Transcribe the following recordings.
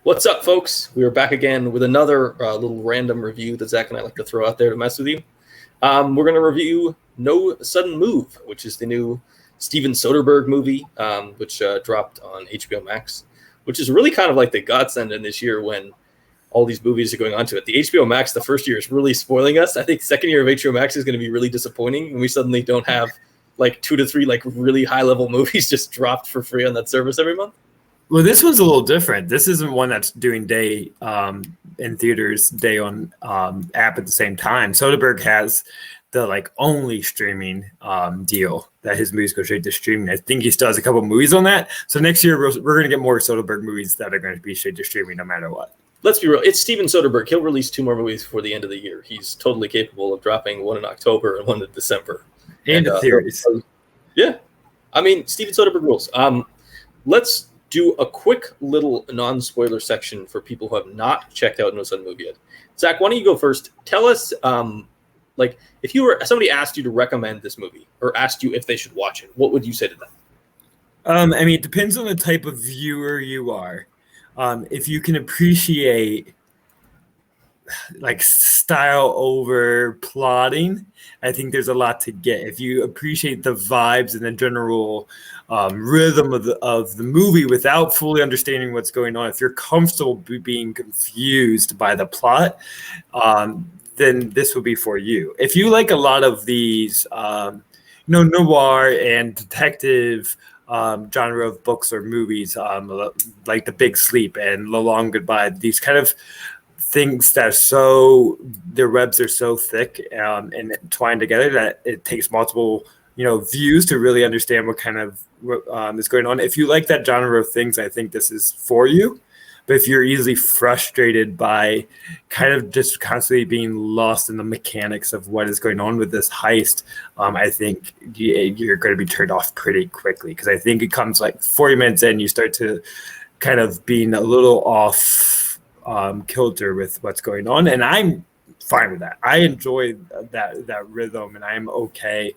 What's up, folks? We are back again with another little random review that Zach and I like to throw out there to mess with you. We're going to review No Sudden Move, which is the new Steven Soderbergh movie, which dropped on HBO Max, which is really kind of like the godsend in this year when all these movies are going on to it. The HBO Max, the first year, is really spoiling us. I think second year of HBO Max is going to be really disappointing when we suddenly don't have like 2 to 3 like really high-level movies just dropped for free on that service every month. Well, this one's a little different. This isn't one that's doing day in theaters, day on app at the same time. Soderbergh has the only streaming deal that his movies go straight to streaming. I think he still has a couple movies on that. So next year we're going to get more Soderbergh movies that are going to be straight to streaming no matter what. Let's be real. It's Steven Soderbergh. He'll release 2 more movies before the end of the year. He's totally capable of dropping one in October and one in December. And a series. Yeah. I mean, Steven Soderbergh rules. Let's do a quick little non-spoiler section for people who have not checked out No Sudden Move yet. Zach, why don't you go first? Tell us, if somebody asked you to recommend this movie or asked you if they should watch it, what would you say to them? It depends on the type of viewer you are. If you can appreciate style over plotting, I think there's a lot to get. If you appreciate the vibes and the general rhythm of the movie without fully understanding what's going on, if you're comfortable being confused by the plot, then this will be for you. If you like a lot of these noir and detective genre of books or movies, like The Big Sleep and The Long Goodbye, these kind of things that their webs are so thick and twined together that it takes multiple views to really understand what kind of is going on. If you like that genre of things, I think this is for you. But if you're easily frustrated by kind of just constantly being lost in the mechanics of what is going on with this heist, I think you're going to be turned off pretty quickly, because I think it comes 40 minutes in, you start to kind of being a little off kilter with what's going on, and I'm fine with that. I enjoy that rhythm, and I'm okay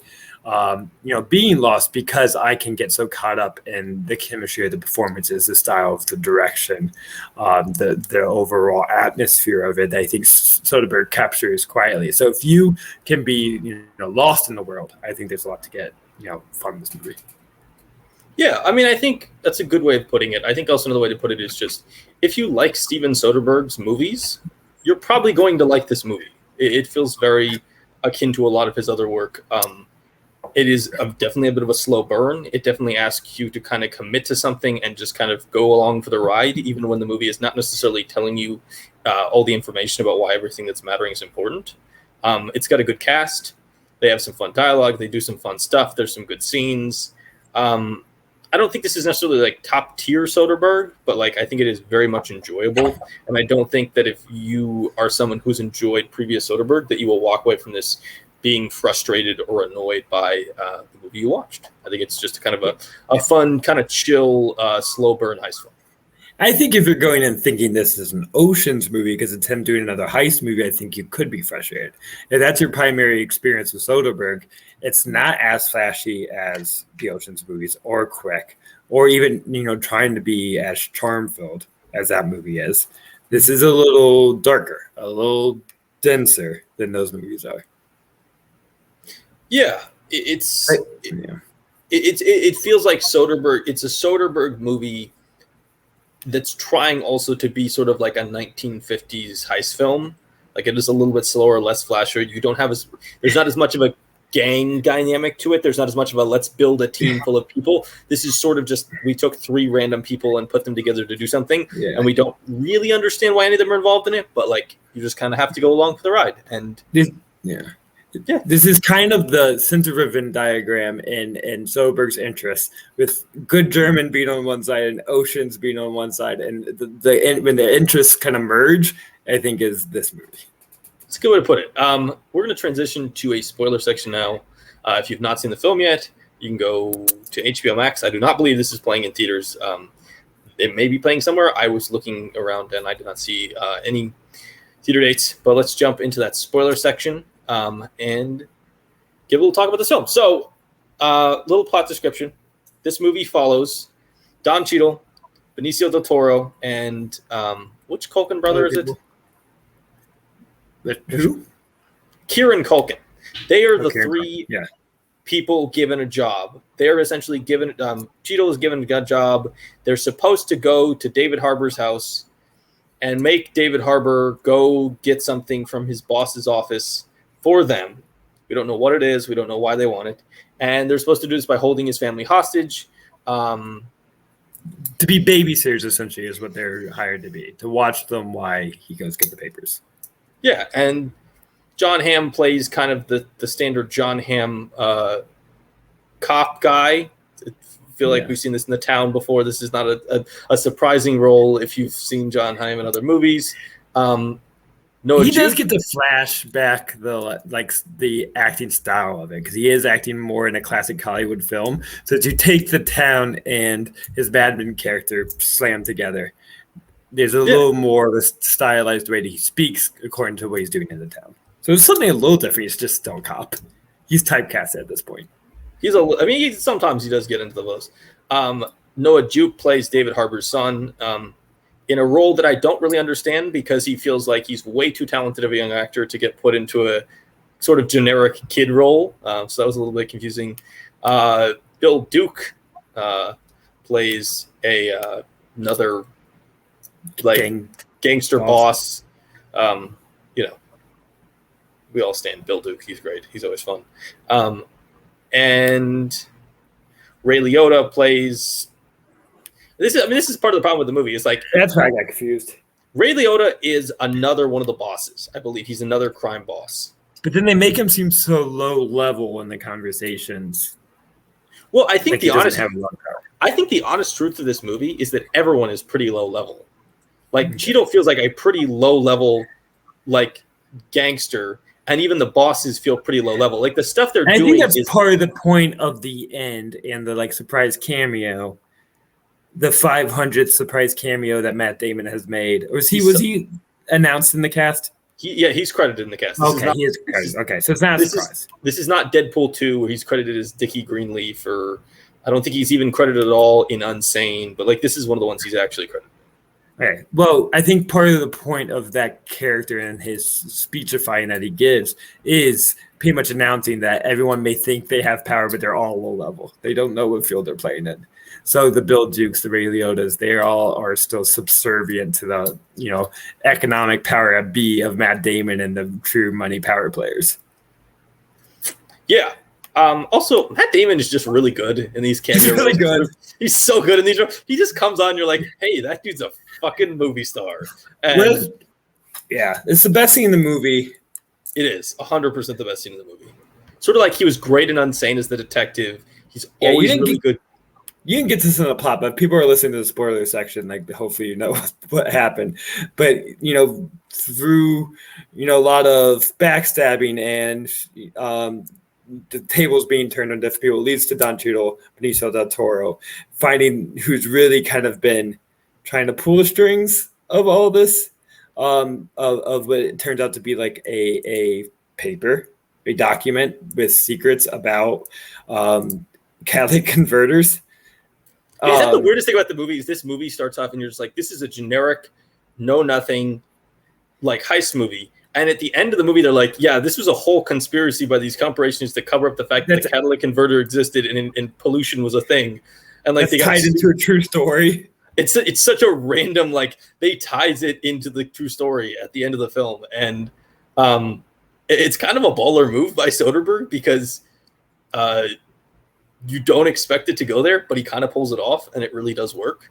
being lost, because I can get so caught up in the chemistry of the performances, the style of the direction, the overall atmosphere of it, that I think Soderbergh captures quietly. So if you can be lost in the world, I think there's a lot to get from this movie. Yeah, I mean, I think that's a good way of putting it. I think also another way to put it is just, if you like Steven Soderbergh's movies, you're probably going to like this movie. It feels very akin to a lot of his other work. It is definitely a bit of a slow burn. It definitely asks you to kind of commit to something and just kind of go along for the ride, even when the movie is not necessarily telling you all the information about why everything that's mattering is important. It's got a good cast. They have some fun dialogue. They do some fun stuff. There's some good scenes. I don't think this is necessarily top tier Soderbergh, but I think it is very much enjoyable. And I don't think that if you are someone who's enjoyed previous Soderbergh, that you will walk away from this being frustrated or annoyed by the movie you watched. I think it's just kind of a fun, kind of chill, slow burn heist film. I think if you're going in thinking this is an Ocean's movie because it's him doing another heist movie, I think you could be frustrated. If that's your primary experience with Soderbergh, it's not as flashy as the Ocean's movies, or quick, or even trying to be as charm-filled as that movie is. This is a little darker, a little denser than those movies are. Yeah, it feels like Soderbergh. It's a Soderbergh movie that's trying also to be sort of like a 1950s heist film. It is a little bit slower, less flashy. You don't have there's not as much of a gang dynamic to it. There's not as much of a let's build a team full of people. This is sort of just, we took 3 random people and put them together to do something, and we don't really understand why any of them are involved in it, but you just kind of have to go along for the ride. And this is kind of the center of a Venn diagram in Soderbergh's interests, with Good German being on one side and Oceans being on one side, and when the interests kind of merge, I think is this movie. That's a good way to put it. We're going to transition to a spoiler section now. If you've not seen the film yet, you can go to HBO Max. I do not believe this is playing in theaters. It may be playing somewhere. I was looking around and I did not see any theater dates, but let's jump into that spoiler section and give a little talk about this film. So, little plot description. This movie follows Don Cheadle, Benicio del Toro, and which Culkin brother is it? Who? Kieran Culkin. They are the Kieran three yeah. people given a job. They're essentially given. Cheeto is given a job. They're supposed to go to David Harbour's house and make David Harbour go get something from his boss's office for them. We don't know what it is. We don't know why they want it. And they're supposed to do this by holding his family hostage. To be babysitters, essentially, is what they're hired to be. To watch them while he goes get the papers. Yeah, and John Hamm plays kind of the standard John Hamm cop guy. I feel like we've seen this in The Town before. This is not a surprising role if you've seen John Hamm in other movies. He does get to flash back the acting style of it, because he is acting more in a classic Hollywood film. So to take The Town and his Mad Men character slammed together, there's a little more of a stylized way that he speaks according to what he's doing in The Town. So it's something a little different. He's just still a cop. He's typecast at this point. Sometimes he does get into the voice. Noah Jupe plays David Harbour's son in a role that I don't really understand, because he feels like he's way too talented of a young actor to get put into a sort of generic kid role. So that was a little bit confusing. Bill Duke plays another gangster boss. We all stand Bill Duke. He's great. He's always fun. And Ray Liotta plays. This is part of the problem with the movie. It's like that's why I got confused. Ray Liotta is another one of the bosses. I believe he's another crime boss. But then they make him seem so low level in the conversations. Well, I think the honest truth of this movie is that everyone is pretty low level. Like Cheeto feels like a pretty low level, like gangster. And even the bosses feel pretty low level. Like the stuff they're doing. I think that's part of the point of the end and the surprise cameo, the 500th surprise cameo that Matt Damon has made. Was he announced in the cast? He's credited in the cast. He is credited. Okay, so it's not a surprise. This is not Deadpool 2 where he's credited as Dickie Greenleaf, or I don't think he's even credited at all in Unsane. But this is one of the ones he's actually credited. Okay. Well, I think part of the point of that character and his speechifying that he gives is pretty much announcing that everyone may think they have power, but they're all low level. They don't know what field they're playing in. So the Bill Dukes, the Ray Liotas, they all are still subservient to the economic power at B of Matt Damon and the true money power players. Yeah. Also, Matt Damon is just really good in these cameos. He's really good. He's so good in these. He just comes on, you're like, hey, that dude's a fucking movie star. And it's the best scene in the movie. It is 100% the best scene in the movie. Sort of like he was great in Unsane as the detective. He's always really good. You can get to some of the plot, but people are listening to the spoiler section. Hopefully you know what happened. But through a lot of backstabbing and the tables being turned on different people leads to Don Cheadle, Benicio del Toro, finding who's really kind of been trying to pull the strings of all this, of what it turns out to be like a paper, a document with secrets about catalytic converters. Is that the weirdest thing about the movie? Is this movie starts off and you're just like, this is a generic, know-nothing, heist movie. And at the end of the movie, they're like, yeah, this was a whole conspiracy by these corporations to cover up the fact that the catalytic converter existed and pollution was a thing. And they got tied into a true story. It's such a random, they ties it into the true story at the end of the film. And it's kind of a baller move by Soderbergh, because you don't expect it to go there, but he kind of pulls it off, and it really does work.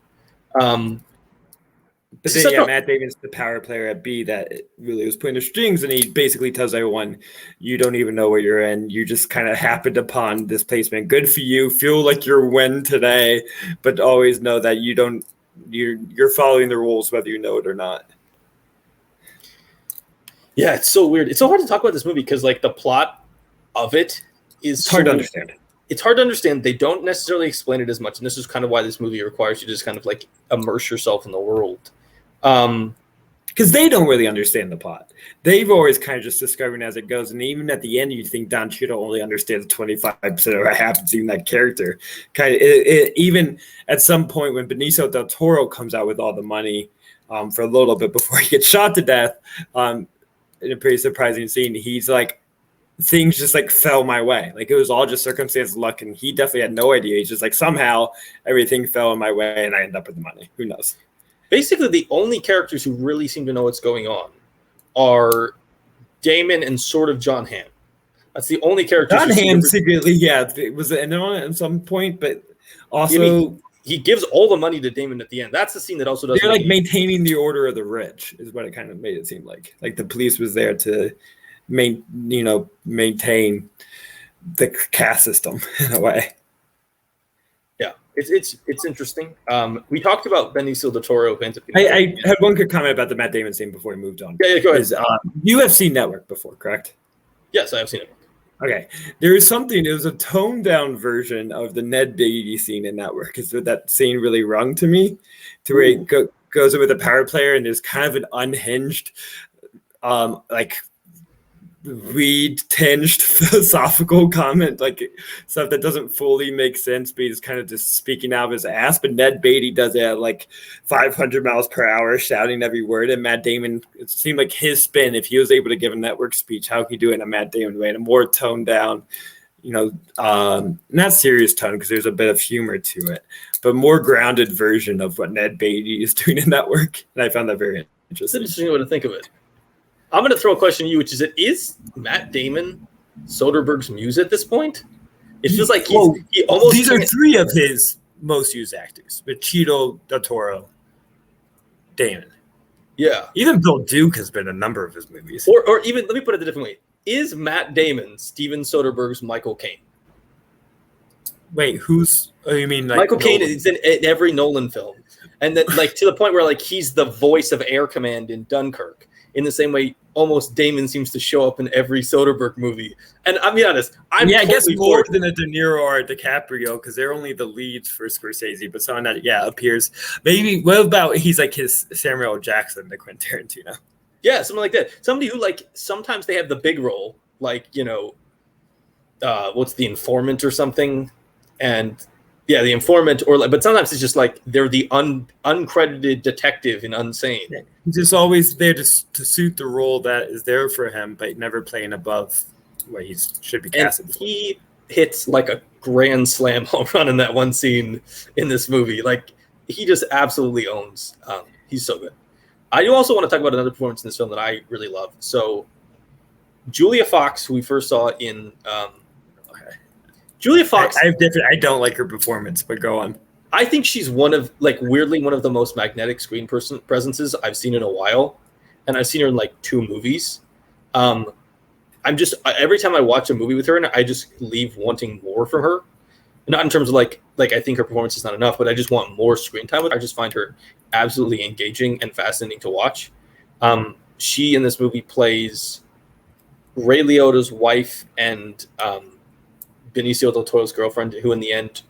But then, Matt Damon's the power player at B that really was putting the strings, and he basically tells everyone, you don't even know where you're in. You just kind of happened upon this placement. Good for you. Feel like you're win today, but always know that you're following the rules whether you know it or not. Yeah, it's so weird. It's so hard to talk about this movie because the plot of it is hard to understand. It's hard to understand. They don't necessarily explain it as much, and this is kind of why this movie requires you to just kind of immerse yourself in the world. because they don't really understand the plot. They've always kind of just discovering as it goes, and even at the end, you think Don Cheadle only understands 25% of what happens in that character. Kind of, even at some point when Benicio del Toro comes out with all the money for a little bit before he gets shot to death, in a pretty surprising scene, he's like, things just like fell my way. Like it was all just circumstance, luck, and he definitely had no idea. He's just like, somehow everything fell in my way and I end up with the money. Who knows? Basically, the only characters who really seem to know what's going on are Damon and sort of John Hamm. That's the only character. John Hamm secretly, it was in on it at some point, but also he gives all the money to Damon at the end. That's the scene that also doesn't. They're like maintaining the order of the rich, is what it kind of made it seem like. Like the police was there to maintain the caste system in a way. Yeah, it's interesting. We talked about Benicio del Toro. I had one quick comment about the Matt Damon scene before we moved on. Yeah, go ahead. You have seen Network before, correct? Yes, I have seen it. Okay, there was something. It was a toned down version of the Ned Beatty scene in Network. Is what that scene really rung to me, to where he goes in with a power player and there's kind of an unhinged, like weed tinged philosophical comment, like stuff that doesn't fully make sense, but he's kind of just speaking out of his ass. But Ned Beatty does it at like 500 miles per hour, shouting every word. And Matt Damon, it seemed like his spin, if he was able to give a Network speech, how could he do it in a Matt Damon way, in a more toned down, not serious tone, because there's a bit of humor to it, but more grounded version of what Ned Beatty is doing in Network. And I found that very interesting. It's an interesting way to think of it. I'm going to throw a question to you, which is Matt Damon Soderbergh's muse at this point? It feels like he almost... These are three of his most used actors, but Cheadle, Del Toro, Damon. Yeah. Even Bill Duke has been in a number of his movies. Or even, let me put it a different way. Is Matt Damon Steven Soderbergh's Michael Caine? Wait, you mean like Michael Caine is in every Nolan film. And then like to the point where like he's the voice of Air Command in Dunkirk. In the same way, almost Damon seems to show up in every Soderbergh movie. And I'll be honest, I guess more than a De Niro or a DiCaprio, because they're only the leads for Scorsese, but someone that appears. Maybe, what about he's like his Samuel L. Jackson to Quentin Tarantino? Yeah, something like that. Somebody who like sometimes they have the big role, like what's The Informant or something, and yeah, The Informant, or like, but sometimes it's just like they're the uncredited detective in Unsane. Yeah. He's just always there to suit the role that is there for him, but never playing above what he should be casted. And he hits like a grand slam home run in that one scene in this movie. Like he just absolutely owns. He's so good. I do also want to talk about another performance in this film that I really love. So Julia Fox, who we first saw in. Julia Fox. I don't like her performance, but go on. I think she's weirdly one of the most magnetic screen presences I've seen in a while, and I've seen her in like 2 movies. Every time I watch a movie with her, and I just leave wanting more from her. Not in terms of like I think her performance is not enough, but I just want more screen time with her. I just find her absolutely engaging and fascinating to watch. She in this movie plays Ray Liotta's wife and Benicio del Toro's girlfriend, who in the end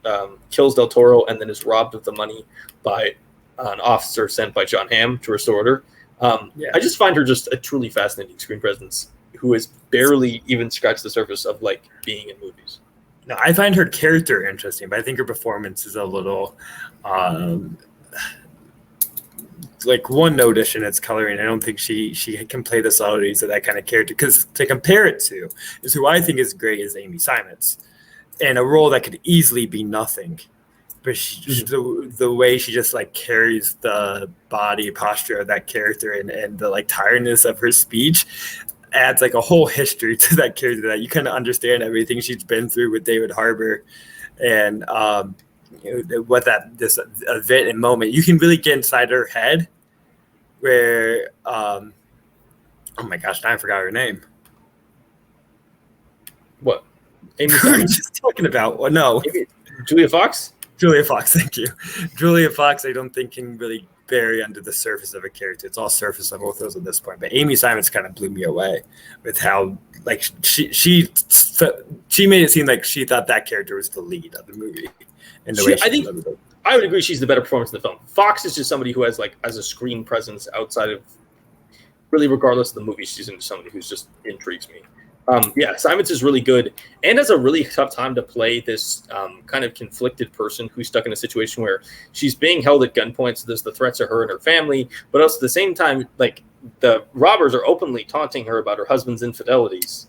kills Del Toro and then is robbed of the money by an officer sent by John Hamm to restore order. I just find her just a truly fascinating screen presence who has barely even scratched the surface of like being in movies. No, I find her character interesting, but I think her performance is a little like one notice in its coloring. I don't think she can play the subtleties of that kind of character, because to compare it to is who I think is great is Amy Simons, and a role that could easily be nothing, but the way she just like carries the body posture of that character and the like tiredness of her speech adds like a whole history to that character that you kind of understand everything she's been through with David Harbour and what this event and moment. You can really get inside her head where oh my gosh, now I forgot her name. What? Amy we were just talking about. Well, no. Julia Fox? Julia Fox, thank you. Julia Fox, I don't think can really bury under the surface of a character. It's all surface level with those at this point. But Amy Simons kind of blew me away with how like she made it seem like she thought that character was the lead of the movie. And the way I would agree she's the better performance in the film. Fox is just somebody who has a screen presence outside of really regardless of the movie she's in, somebody who's just intrigues me. Yeah, Simons is really good and has a really tough time to play this kind of conflicted person who's stuck in a situation where she's being held at gunpoint. So there's the threats of her and her family, but also at the same time, like the robbers are openly taunting her about her husband's infidelities,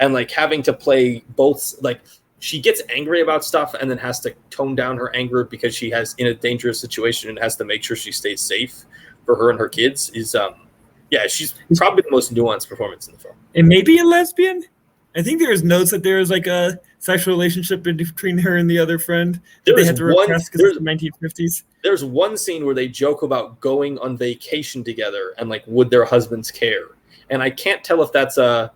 and like having to play both. Like she gets angry about stuff and then has to tone down her anger because she has in a dangerous situation and has to make sure she stays safe for her and her kids. Yeah, she's probably the most nuanced performance in the film. And maybe a lesbian? I think there was notes that there was like a sexual relationship between her and the other friend that they had to repress because it's the 1950s. There's one scene where they joke about going on vacation together and like would their husbands care. And I can't tell if that's our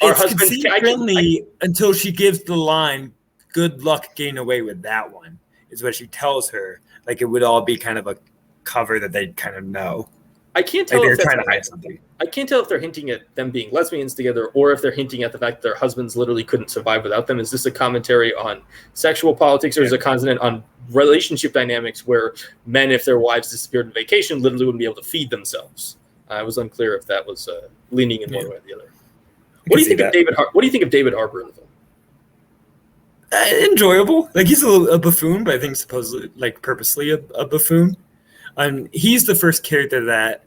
husband's friendly until she gives the line, "Good luck getting away with that one," is what she tells her. Like it would all be kind of a cover that they'd kind of know. I can't tell like if they're trying to hide something. I can't tell if they're hinting at them being lesbians together or if they're hinting at the fact that their husbands literally couldn't survive without them. Is this a commentary on sexual politics, or is it a consonant on relationship dynamics where men, if their wives disappeared on vacation, literally wouldn't be able to feed themselves? I was unclear if that was leaning in one way or the other. What do you think of David? What do you think of David Harbour in the film? Enjoyable. Like he's a buffoon, but I think supposedly like purposely a buffoon. He's the first character that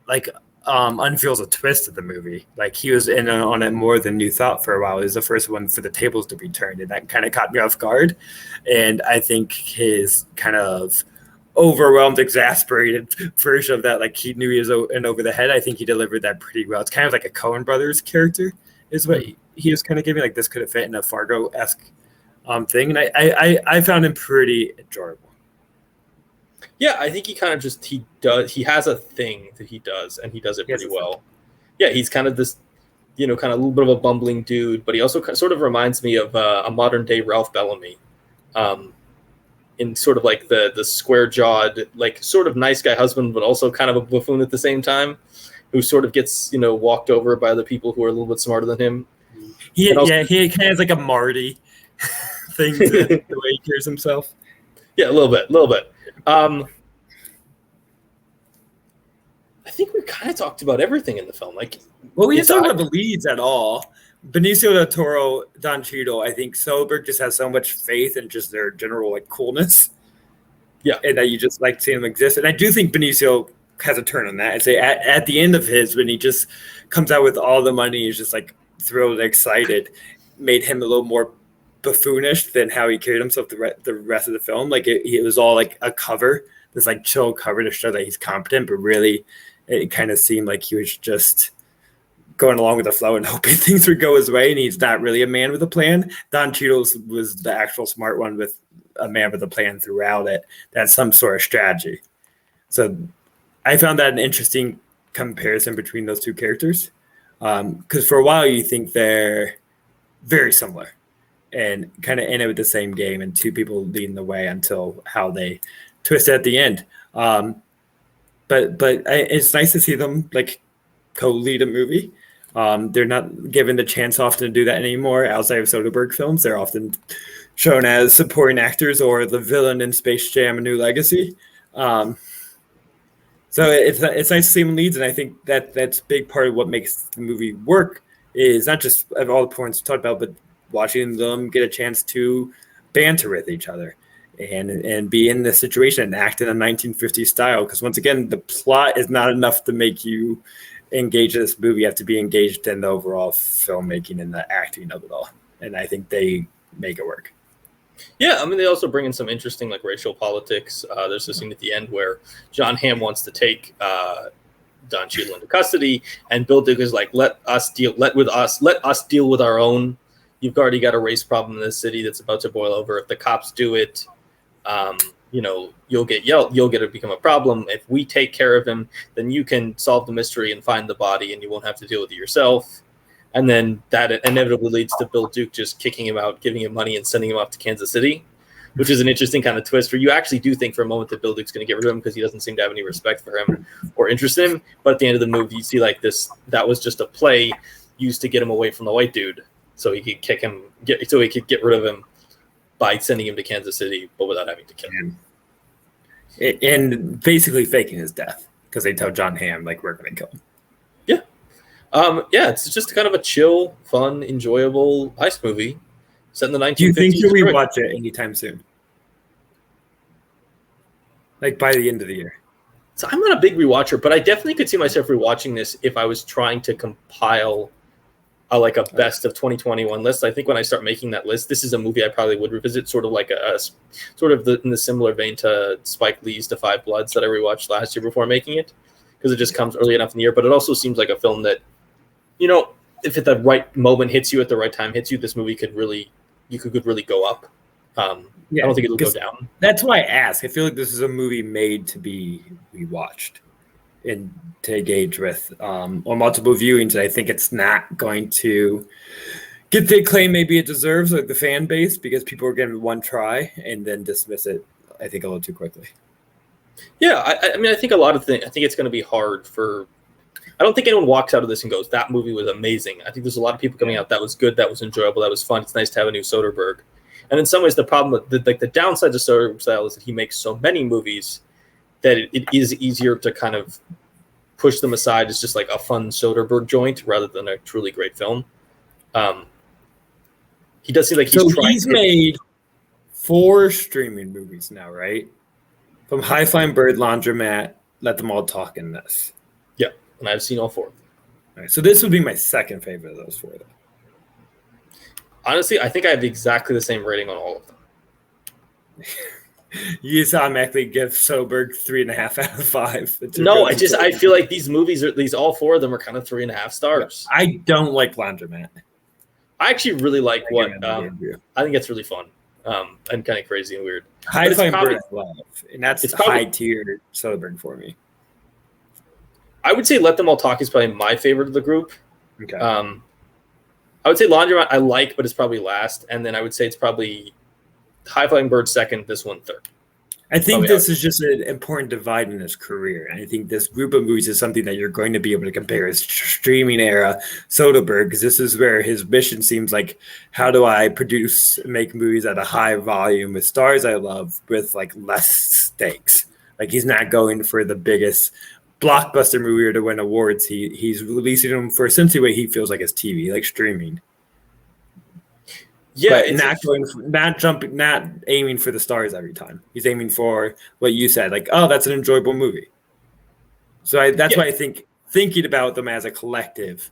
like unveils a twist of the movie. Like he was in on it more than you thought for a while. He was the first one for the tables to be turned, and that kind of caught me off guard. And I think his kind of overwhelmed, exasperated version of that, like he knew he was in over the head. I think he delivered that pretty well. It's kind of like a Coen Brothers character, is what he was kind of giving. Like this could have fit in a Fargo-esque thing, and I found him pretty enjoyable. Yeah, I think he kind of he has a thing that he does, and he does it pretty well. Yeah, he's kind of this, kind of a little bit of a bumbling dude, but he also sort of reminds me of a modern day Ralph Bellamy, in sort of like the square-jawed, like sort of nice guy husband, but also kind of a buffoon at the same time, who sort of gets, walked over by the people who are a little bit smarter than him. He kind of has like a Marty thing to the way he carries himself. Yeah, a little bit. I think we kind of talked about everything in the film. Like, we didn't talk about the leads at all. Benicio del Toro, Don Cheadle. I think Soderbergh just has so much faith in just their general like coolness. Yeah, and that you just like seeing them exist. And I do think Benicio has a turn on that. I'd say at the end of his, when he just comes out with all the money, he's just like thrilled and excited, made him a little more buffoonish than how he carried himself the rest of the film. Like it was all like a cover, this like chill cover to show that he's competent, but really it kind of seemed like he was just going along with the flow and hoping things would go his way, and he's not really a man with a plan. Don Cheadle was the actual smart one with a man with a plan throughout it. That's some sort of strategy. So I found that an interesting comparison between those two characters, because for a while you think they're very similar and kind of end it with the same game and two people leading the way until how they twist at the end. But it's nice to see them like co-lead a movie. They're not given the chance often to do that anymore. Outside of Soderbergh films, they're often shown as supporting actors or the villain in Space Jam: A New Legacy. So it's nice to see them leads, and I think that's a big part of what makes the movie work. Is not just of all the points we talked about, but watching them get a chance to banter with each other and be in the situation and act in a 1950s style. Because once again, the plot is not enough to make you engage in this movie. You have to be engaged in the overall filmmaking and the acting of it all. And I think they make it work. Yeah, I mean, they also bring in some interesting like racial politics. There's a scene at the end where John Hamm wants to take Don Cheadle into custody, and Bill Duke is like, let us deal with our own. You've already got a race problem in this city that's about to boil over. If the cops do it, you'll get yelled. You'll get to become a problem. If we take care of him, then you can solve the mystery and find the body, and you won't have to deal with it yourself. And then that inevitably leads to Bill Duke just kicking him out, giving him money, and sending him off to Kansas City, which is an interesting kind of twist where you actually do think for a moment that Bill Duke's going to get rid of him because he doesn't seem to have any respect for him or interest in him. But at the end of the movie, you see like this, that was just a play used to get him away from the white dude so he could get rid of him by sending him to Kansas City, but without having to kill him. And basically faking his death. because they tell John Hamm like we're gonna kill him. Yeah. Yeah, it's just kind of a chill, fun, enjoyable heist movie set in the 1950s. Do you think you'll rewatch it anytime soon? Like by the end of the year? So I'm not a big rewatcher, but I definitely could see myself rewatching this if I was trying to compile a best of 2021 list. I think when I start making that list, this is a movie I probably would revisit, sort of like in the similar vein to Spike Lee's The Five Bloods that I rewatched last year before making it, because it just comes early enough in the year. But it also seems like a film that, if at the right moment hits you, at the right time hits you, this movie could really go up. I don't think it'll go down. That's why I ask. I feel like this is a movie made to be rewatched and to engage with on multiple viewings. And I think it's not going to get the acclaim maybe it deserves, like the fan base, because people are giving it one try and then dismiss it, I think, a little too quickly. Yeah, I mean, I think a lot of things. I think it's going to be hard for. I don't think anyone walks out of this and goes, "That movie was amazing." I think there's a lot of people coming out, "That was good, that was enjoyable, that was fun. It's nice to have a new Soderbergh." And in some ways, the problem with the downside to Soderbergh's style is that he makes so many movies that it is easier to kind of push them aside as just like a fun Soderbergh joint rather than a truly great film. He does seem like he's made 4 streaming movies now, right? From High Flying Bird, Laundromat, Let Them All Talk, in this. Yeah, and I've seen all 4 of them. All right, so this would be my second favorite of those 4. Though. Honestly, I think I have exactly the same rating on all of them. You just automatically give Soderbergh 3.5 out of 5. No, I feel like these movies all 4 of them are kind of 3.5 stars. I don't like Laundromat. I actually really like I think it's really fun. And kind of crazy and weird. High Flying Bird I love, and it's high tier Soderbergh for me. I would say Let Them All Talk is probably my favorite of the group. Okay. I would say Laundromat I like, but it's probably last. And then I would say it's probably High Flying Bird second, this one third. I think this is just an important divide in his career. And I think this group of movies is something that you're going to be able to compare his streaming era Soderbergh, because this is where his mission seems like, how do I make movies at a high volume with stars I love with like less stakes? Like he's not going for the biggest blockbuster movie or to win awards. He's releasing them for essentially what he feels like is TV, like streaming. Yeah, but not aiming for the stars every time. He's aiming for what you said, like, oh, that's an enjoyable movie. So that's why I think thinking about them as a collective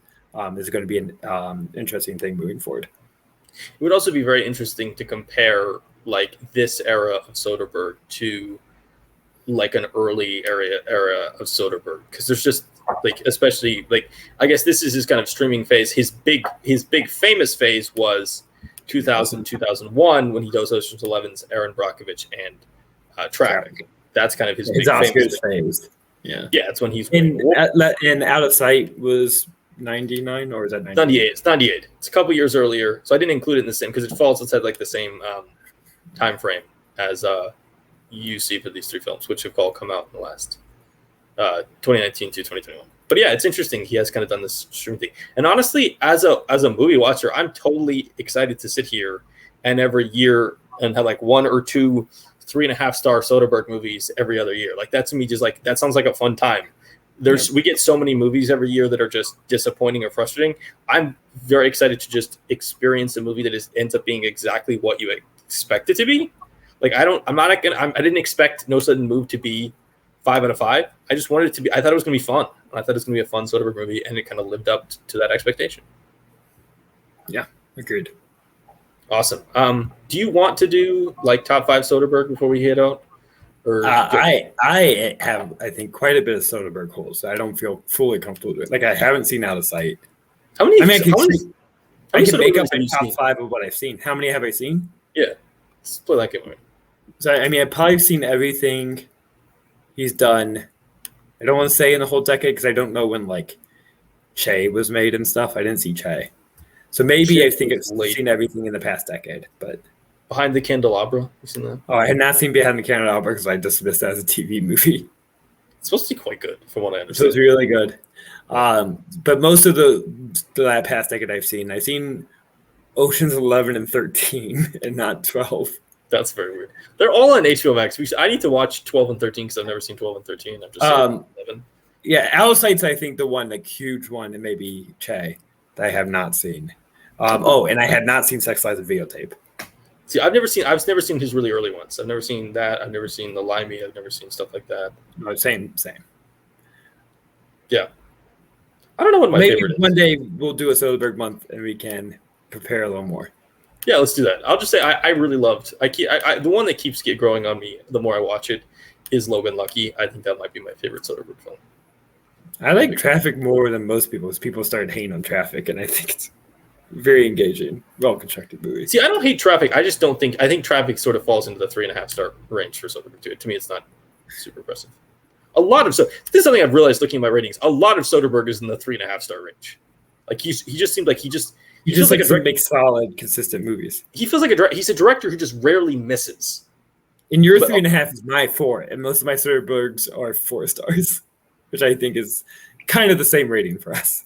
is going to be an interesting thing moving forward. It would also be very interesting to compare like this era of Soderbergh to like an early era of Soderbergh, because there's just like, especially like, I guess this is his kind of streaming phase. His big famous phase was 2000, 2001 when he does Ocean's 11's Aaron Brockovich and Traffic. That's kind of his big famous phase. Yeah, that's when he's in Out of Sight was 99, or is that 98? It's 98. It's a couple years earlier, so I didn't include it in the same because it falls inside like the same time frame as you see for these 3 films, which have all come out in the last 2019 to 2021. But yeah, it's interesting. He has kind of done this streaming thing. And honestly, as a movie watcher, I'm totally excited to sit here and every year and have like 1 or 2 3.5 star Soderbergh movies every other year. Like that to me, just like that sounds like a fun time. We get so many movies every year that are just disappointing or frustrating. I'm very excited to just experience a movie that ends up being exactly what you expect it to be. Like I didn't expect No Sudden Move to be 5 out of 5. I just wanted it to be. I thought it was going to be fun. I thought it was going to be a fun Soderbergh movie, and it kind of lived up to that expectation. Yeah, agreed. Awesome. Do you want to do like top 5 Soderbergh before we head out? Or I have, I think, quite a bit of Soderbergh holes. So I don't feel fully comfortable with it. Like I haven't seen Out of Sight. How many? I can make up a top 5 of what I've seen. How many have I seen? Yeah, let's play that game. So I mean, I've probably seen everything he's done. I don't want to say in the whole decade because I don't know when like Che was made and stuff. I didn't see Che. So maybe I think I've seen everything in the past decade. But Behind the Candelabra, you seen that? Oh, I had not seen Behind the Candelabra because I dismissed it as a TV movie. It's supposed to be quite good, from what I understand. So it's really good. But most of the past decade I've seen Ocean's 11 and 13 and not 12. That's very weird. They're all on HBO Max. I need to watch 12 and 13 because I've never seen 12 and 13. I've just seen 11. Yeah, Outsight's I think the one, like huge one, and maybe Che that I have not seen. And I had not seen Sex Lies and Videotape. See, I've never seen his really early ones. I've never seen that. I've never seen the Limey. I've never seen stuff like that. No, same. Yeah. I don't know what my favorite is. One day we'll do a Soderbergh month and we can prepare a little more. Yeah, let's do that. I'll just say I really loved. The one that keeps growing on me the more I watch it is Logan Lucky. I think that might be my favorite Soderbergh film. I like Traffic more than most people. As people started hating on Traffic, and I think it's very engaging, well constructed movie. See, I don't hate Traffic. I think Traffic sort of falls into the 3.5 star range for Soderbergh. To me, it's not super impressive. This is something I've realized looking at my ratings. A lot of Soderbergh is in the 3.5 star range. Like he just seemed like he just like a make solid, consistent movies. He feels like he's a director who just rarely misses. And your 3.5 is my 4, and most of my Soderberghs are 4 stars, which I think is kind of the same rating for us.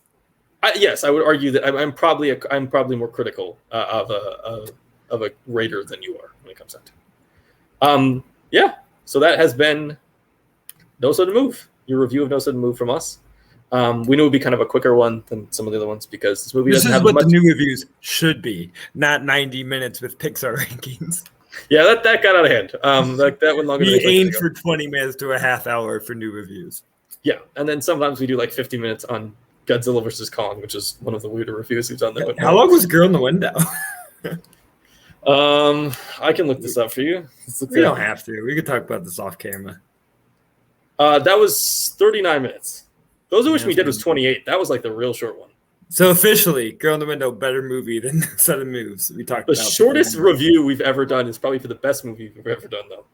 Yes, I would argue that I'm probably more critical of a rater than you are when it comes down to. Yeah. So that has been No Sudden Move. Your review of No Sudden Move from us. We knew it would be kind of a quicker one than some of the other ones because this movie doesn't have what much. The new reviews should be, not 90 minutes with Pixar rankings. Yeah, that got out of hand. That went longer. We aimed for 20 minutes to a half hour for new reviews. Yeah, and then sometimes we do like 50 minutes on Godzilla vs. Kong, which is one of the weirder reviews we've done. How long was Girl in the Window? I can look this up for you. We don't have to. We could talk about this off camera. That was 39 minutes. Those of which we did was 28. That was like the real short one. So officially, Girl in the Window, better movie than Sudden Moves. We talked the about shortest review we've ever done is probably for the best movie we've ever done, though.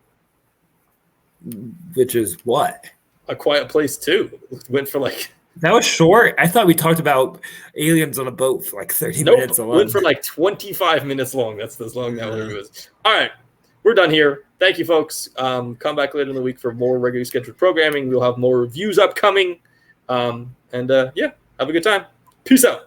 Which is what? A Quiet Place 2. Went for like... That was short. I thought we talked about aliens on a boat for like 30 minutes alone. Went for like 25 minutes long. That's as long that movie was. All right. We're done here. Thank you, folks. Come back later in the week for more regularly scheduled programming. We'll have more reviews upcoming. Have a good time. Peace out.